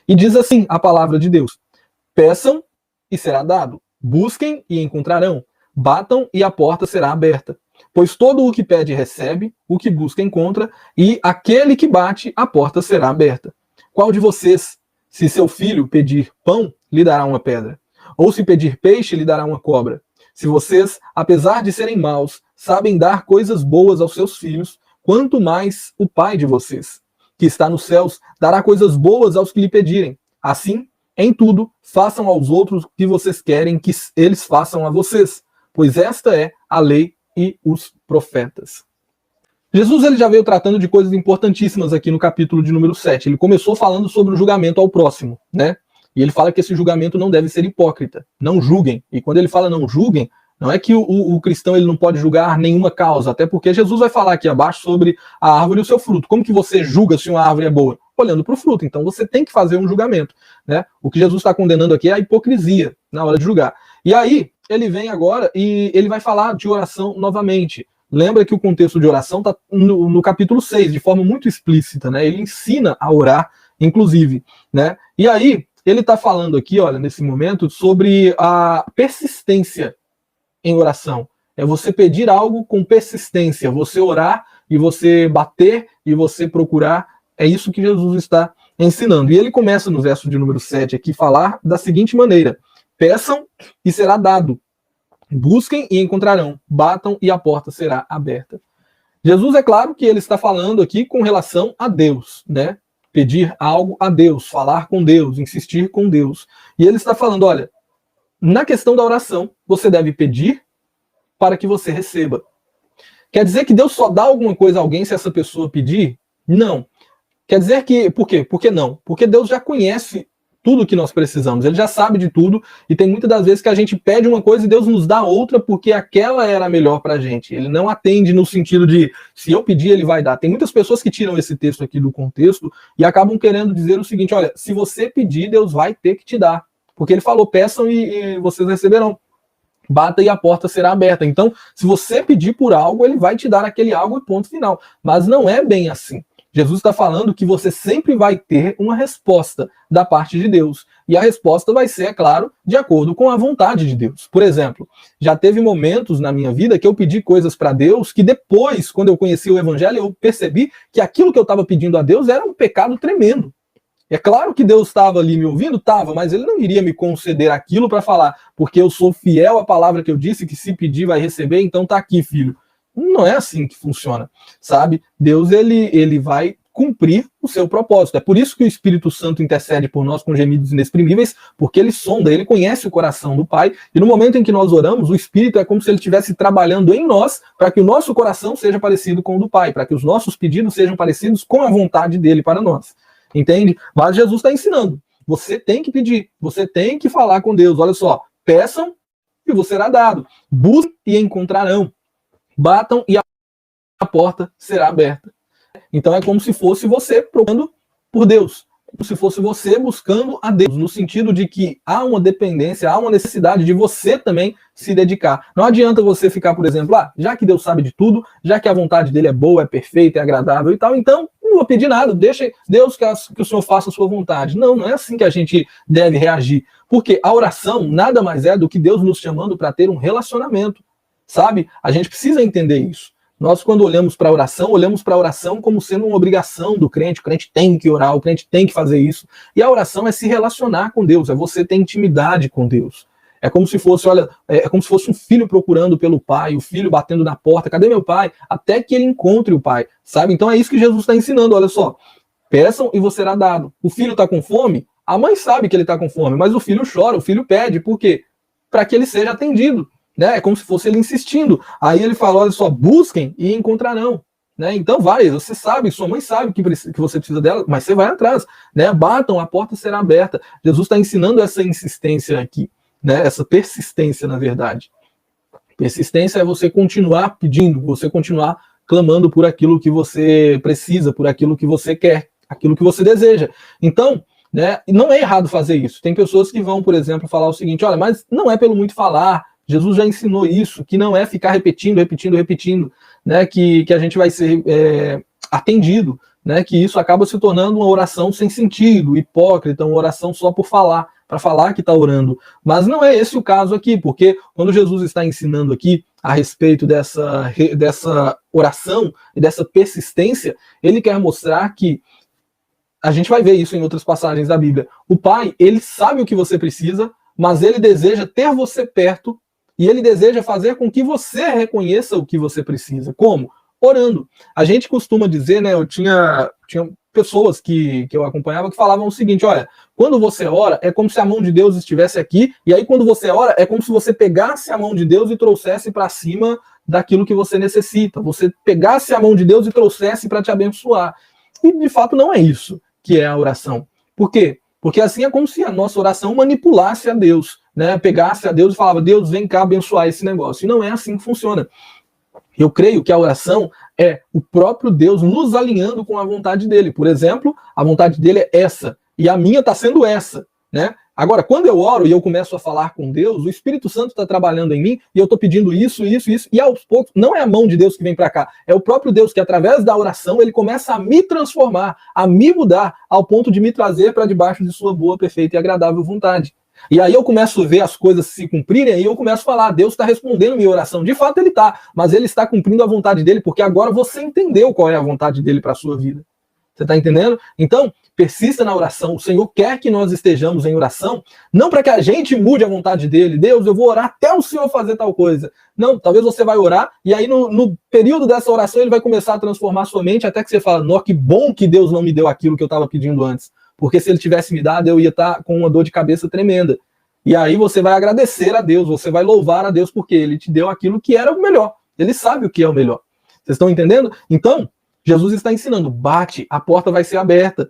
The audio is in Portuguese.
E diz assim a palavra de Deus: peçam e será dado, busquem e encontrarão, batam e a porta será aberta. Pois todo o que pede recebe, o que busca encontra, e aquele que bate, a porta será aberta. Qual de vocês, se seu filho pedir pão, lhe dará uma pedra? Ou se pedir peixe, lhe dará uma cobra? Se vocês, apesar de serem maus, sabem dar coisas boas aos seus filhos, quanto mais o Pai de vocês, que está nos céus, dará coisas boas aos que lhe pedirem. Assim, em tudo, façam aos outros o que vocês querem que eles façam a vocês, pois esta é a lei e os profetas. Jesus ele já veio tratando de coisas importantíssimas aqui no capítulo de número 7. Ele começou falando sobre o julgamento ao próximo, né? E ele fala que esse julgamento não deve ser hipócrita. Não julguem. E quando ele fala não julguem, não é que o cristão ele não pode julgar nenhuma causa, até porque Jesus vai falar aqui abaixo sobre a árvore e o seu fruto. Como que você julga se uma árvore é boa? Olhando para o fruto. Então você tem que fazer um julgamento, né? O que Jesus está condenando aqui é a hipocrisia na hora de julgar. E aí, ele vem agora e ele vai falar de oração novamente. Lembra que o contexto de oração está no capítulo 6, de forma muito explícita, né? Ele ensina a orar, inclusive, né? E aí, ele está falando aqui, olha, nesse momento, sobre a persistência em oração. É você pedir algo com persistência, você orar e você bater e você procurar. É isso que Jesus está ensinando. E ele começa no verso de número 7 aqui, falar da seguinte maneira: peçam e será dado. Busquem e encontrarão, batam e a porta será aberta. Jesus, é claro que ele está falando aqui com relação a Deus, né? Pedir algo a Deus, falar com Deus, insistir com Deus. E ele está falando, olha, na questão da oração, você deve pedir para que você receba. Quer dizer que Deus só dá alguma coisa a alguém se essa pessoa pedir? Não. Quer dizer que... Por quê? Por que não? Porque Deus já conhece tudo que nós precisamos, ele já sabe de tudo, e tem muitas das vezes que a gente pede uma coisa e Deus nos dá outra porque aquela era melhor pra gente. Ele não atende no sentido de, se eu pedir, ele vai dar. Tem muitas pessoas que tiram esse texto aqui do contexto e acabam querendo dizer o seguinte, olha, se você pedir, Deus vai ter que te dar. Porque ele falou, peçam e vocês receberão. Bata e a porta será aberta. Então, se você pedir por algo, ele vai te dar aquele algo e ponto final. Mas não é bem assim. Jesus está falando que você sempre vai ter uma resposta da parte de Deus. E a resposta vai ser, é claro, de acordo com a vontade de Deus. Por exemplo, já teve momentos na minha vida que eu pedi coisas para Deus que depois, quando eu conheci o Evangelho, eu percebi que aquilo que eu estava pedindo a Deus era um pecado tremendo. É claro que Deus estava ali me ouvindo, estava, mas ele não iria me conceder aquilo para falar, porque eu sou fiel à palavra que eu disse, que se pedir vai receber, então tá aqui, filho. Não é assim que funciona, sabe? Deus, ele vai cumprir o seu propósito. É por isso que o Espírito Santo intercede por nós com gemidos inexprimíveis, porque ele sonda, ele conhece o coração do Pai, e no momento em que nós oramos, o Espírito é como se ele estivesse trabalhando em nós para que o nosso coração seja parecido com o do Pai, para que os nossos pedidos sejam parecidos com a vontade dele para nós. Entende? Mas Jesus está ensinando. Você tem que pedir, você tem que falar com Deus. Olha só, peçam e vos será dado. Busquem e encontrarão. Batam e a porta será aberta. Então é como se fosse você procurando por Deus. Como se fosse você buscando a Deus, no sentido de que há uma dependência, há uma necessidade de você também se dedicar. Não adianta você ficar, por exemplo, já que Deus sabe de tudo, já que a vontade dele é boa, é perfeita, é agradável e tal, então não vou pedir nada, deixa Deus que o Senhor faça a sua vontade. Não, não é assim que a gente deve reagir. Porque a oração nada mais é do que Deus nos chamando para ter um relacionamento. Sabe? A gente precisa entender isso. Nós, quando olhamos para a oração como sendo uma obrigação do crente. O crente tem que orar, o crente tem que fazer isso. E a oração é se relacionar com Deus, é você ter intimidade com Deus. É como se fosse, olha, é como se fosse um filho procurando pelo pai, o filho batendo na porta, cadê meu pai? Até que ele encontre o pai, sabe? Então é isso que Jesus está ensinando, olha só. Peçam e vos será dado. O filho está com fome? A mãe sabe que ele está com fome, mas o filho chora, o filho pede. Por quê? Para que ele seja atendido. Né? É como se fosse ele insistindo. Aí ele fala, olha só, busquem e encontrarão. Né? Então vai, você sabe, sua mãe sabe que você precisa dela, mas você vai atrás. Né? Batam, a porta será aberta. Jesus está ensinando essa insistência aqui, né? Essa persistência, na verdade. Persistência é você continuar pedindo, você continuar clamando por aquilo que você precisa, por aquilo que você quer, aquilo que você deseja. Então, né, não é errado fazer isso. Tem pessoas que vão, por exemplo, falar o seguinte, olha, mas não é pelo muito falar, Jesus já ensinou isso, que não é ficar repetindo, né, que a gente vai ser atendido. né, que isso acaba se tornando uma oração sem sentido, hipócrita, uma oração só por falar, para falar que está orando. Mas não é esse o caso aqui, porque quando Jesus está ensinando aqui a respeito dessa oração e dessa persistência, ele quer mostrar que a gente vai ver isso em outras passagens da Bíblia. O Pai, ele sabe o que você precisa, mas ele deseja ter você perto e ele deseja fazer com que você reconheça o que você precisa. Como? Orando. A gente costuma dizer, né, eu tinha pessoas que eu acompanhava que falavam o seguinte, olha, quando você ora, é como se a mão de Deus estivesse aqui, e aí quando você ora, é como se você pegasse a mão de Deus e trouxesse para cima daquilo que você necessita. Você pegasse a mão de Deus e trouxesse para te abençoar. E de fato não é isso que é a oração. Por quê? Porque assim é como se a nossa oração manipulasse a Deus, né? Pegasse a Deus e falava, Deus, vem cá abençoar esse negócio. E não é assim que funciona. Eu creio que a oração é o próprio Deus nos alinhando com a vontade dele. Por exemplo, a vontade dele é essa, e a minha está sendo essa, né? Agora, quando eu oro e eu começo a falar com Deus, o Espírito Santo está trabalhando em mim e eu estou pedindo isso, e aos poucos, não é a mão de Deus que vem para cá, é o próprio Deus que, através da oração, ele começa a me transformar, a me mudar, ao ponto de me trazer para debaixo de sua boa, perfeita e agradável vontade. E aí eu começo a ver as coisas se cumprirem e eu começo a falar, Deus está respondendo minha oração. De fato ele está, mas ele está cumprindo a vontade dele, porque agora você entendeu qual é a vontade dele para a sua vida. Você está entendendo? Então, persista na oração. O Senhor quer que nós estejamos em oração, não para que a gente mude a vontade dele. Deus, eu vou orar até o Senhor fazer tal coisa. Não, talvez você vai orar e aí no período dessa oração ele vai começar a transformar sua mente até que você fala, nó, que bom que Deus não me deu aquilo que eu estava pedindo antes. Porque se ele tivesse me dado, eu ia estar com uma dor de cabeça tremenda. E aí você vai agradecer a Deus, você vai louvar a Deus porque ele te deu aquilo que era o melhor. Ele sabe o que é o melhor. Vocês estão entendendo? Então, Jesus está ensinando, bate, a porta vai ser aberta.